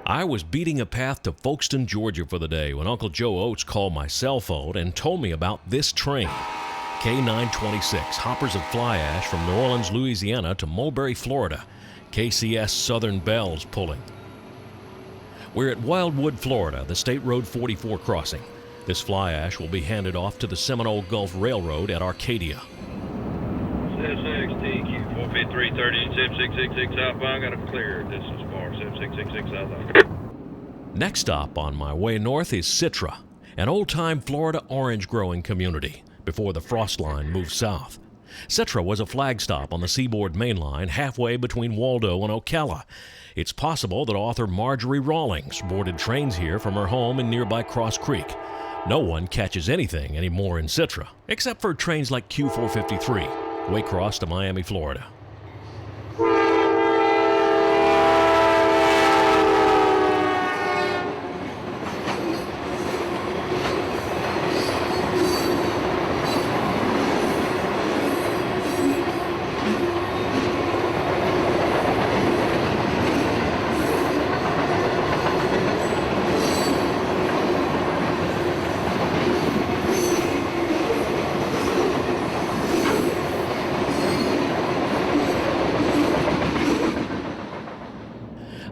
I was beating a path to Folkston, Georgia for the day when Uncle Joe Oates called my cell phone and told me about this train. K926, hoppers of fly ash from New Orleans, Louisiana to Mulberry, Florida. KCS Southern Belles pulling. We're at Wildwood, Florida, the State Road 44 crossing. This fly ash will be handed off to the Seminole Gulf Railroad at Arcadia. 76TQ 45330 7666 southbound. Got a clear distance bar 7666 southbound. Next stop on my way north is Citra, an old-time Florida orange growing community before the frost line moved south. Citra was a flag stop on the Seaboard Main Line halfway between Waldo and Ocala. It's possible that author Marjorie Rawlings boarded trains here from her home in nearby Cross Creek. No one catches anything anymore in Citra, except for trains like Q453, Waycross to Miami, Florida.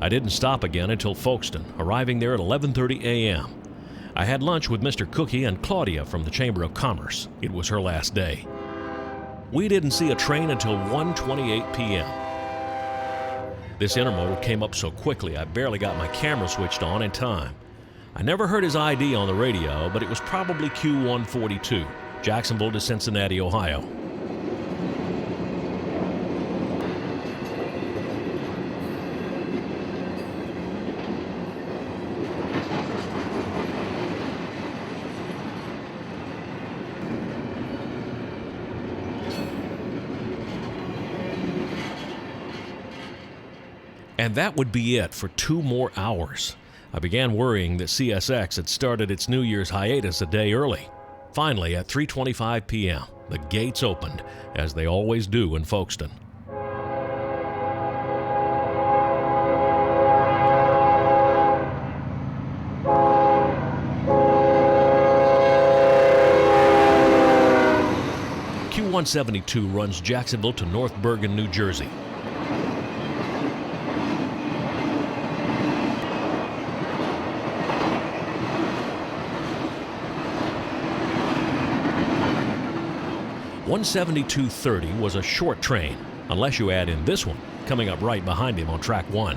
I didn't stop again until Folkston, arriving there at 11:30 a.m. I had lunch with Mr. Cookie and Claudia from the Chamber of Commerce. It was her last day. We didn't see a train until 1:28 p.m. This intermodal came up so quickly I barely got my camera switched on in time. I never heard his ID on the radio, but it was probably Q142, Jacksonville to Cincinnati, Ohio. And that would be it for 2 more hours. I began worrying that CSX had started its New Year's hiatus a day early. Finally, at 3:25 p.m., the gates opened, as they always do in Folkston. Q172 runs Jacksonville to North Bergen, New Jersey. (17230) was a short train, unless you add in this one, coming up right behind him on track 1.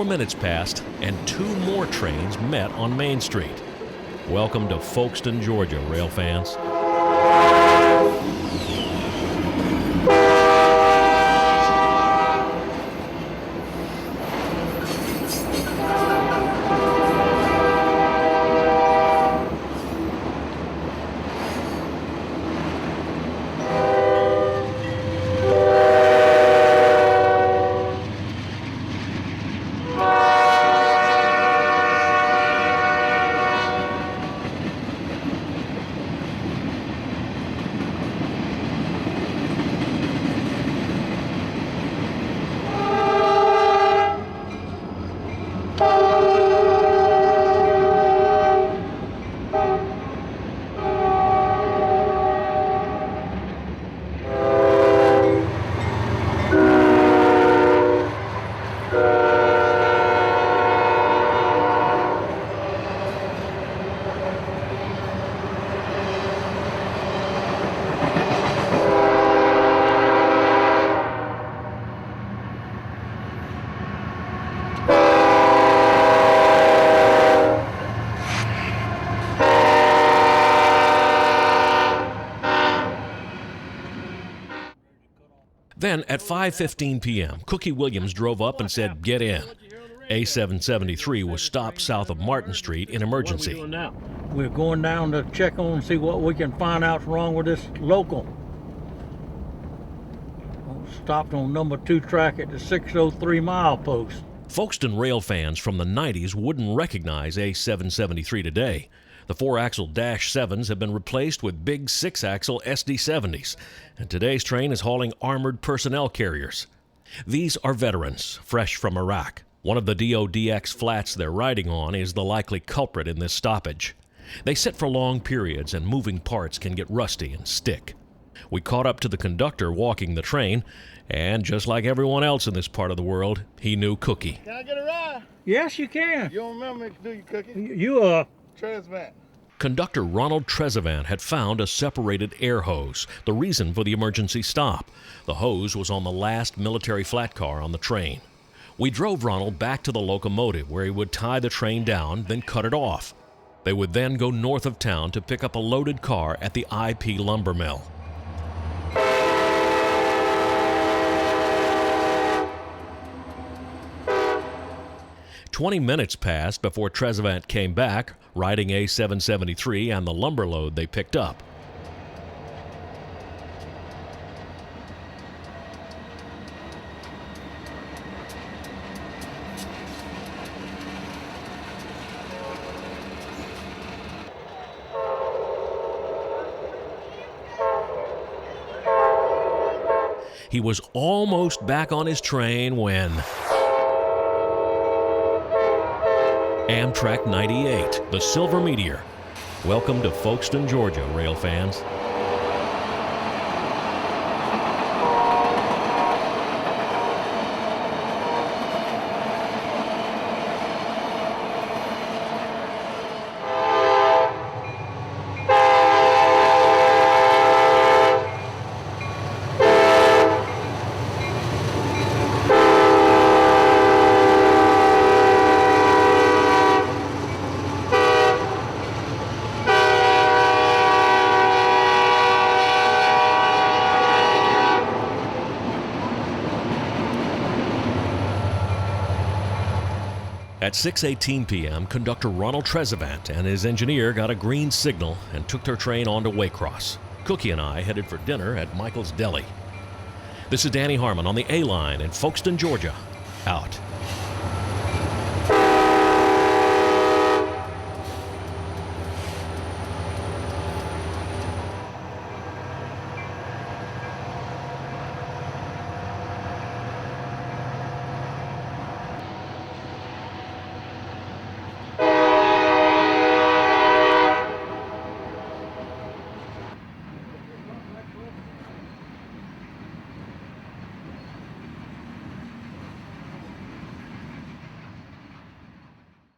Minutes passed, and 2 more trains met on Main Street. Welcome to Folkston, Georgia, rail fans. At 5:15 p.m., Cookie Williams drove up and said, "Get in." A773 was stopped south of Martin Street in emergency. What are we doing now? We're going down to check on and see what we can find out's wrong with this local. Stopped on number 2 track at the 603 mile post. Folkston rail fans from the 90s wouldn't recognize A773 today. The 4-axle Dash 7s have been replaced with big 6-axle SD70s, and today's train is hauling armored personnel carriers. These are veterans, fresh from Iraq. One of the DODX flats they're riding on is the likely culprit in this stoppage. They sit for long periods, and moving parts can get rusty and stick. We caught up to the conductor walking the train, and just like everyone else in this part of the world, he knew Cookie. Can I get a ride? Yes, you can. You don't remember me, do you, Cookie? You Transvan. Conductor Ronald Trezevant had found a separated air hose, the reason for the emergency stop. The hose was on the last military flat car on the train. We drove Ronald back to the locomotive where he would tie the train down, then cut it off. They would then go north of town to pick up a loaded car at the IP lumber mill. "20 minutes passed before Trezevant came back, riding A773 and the lumber load they picked up. He was almost back on his train when Amtrak 98, the Silver Meteor. Welcome to Folkston, Georgia, rail fans. At 6:18 p.m., conductor Ronald Trezevant and his engineer got a green signal and took their train on to Waycross. Cookie and I headed for dinner at Michael's Deli. This is Danny Harmon on the A-Line in Folkston, Georgia. Out.